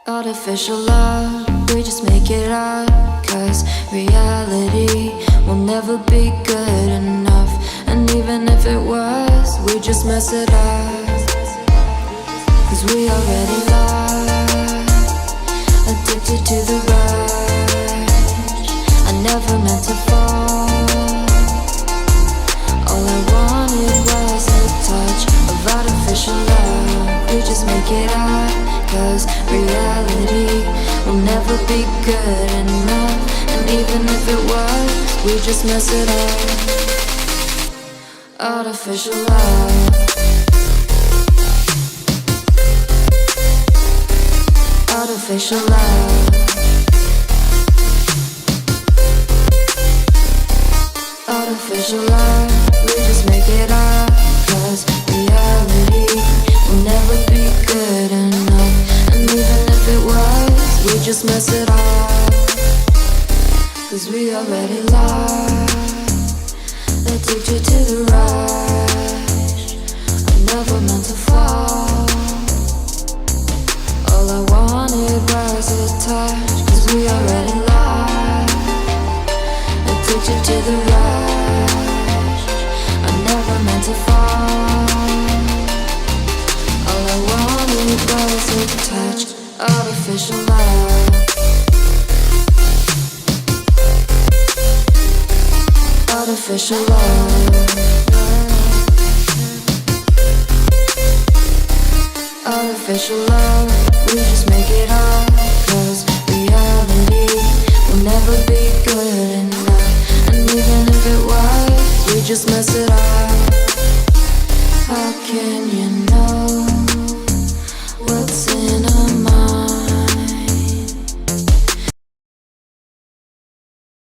Artificial love, we just make it up. Cause reality will never be good enough. And even if it was, we just mess it up. Cause we already lost, addicted to the rush. I never meant to fall. All I wanted was a touch of artificial love. We just make it up. Cause reality will never be good enough. And even if it was, we just mess it up. Artificial love. Artificial love. Artificial love. We just make it up. Cause reality will never be good enough. And even if it was, we just mess it up. Cause we already lost, addicted to the rush. I never meant to fall. All I wanted was a touch. Cause we already lost, addicted to the rush. I never meant to fall. All I wanted was a touch. Artificial love. Artificial love. Artificial love. We just make it up. Cause reality will never be good enough. And even if it was, we just mess it up. How can you know what's in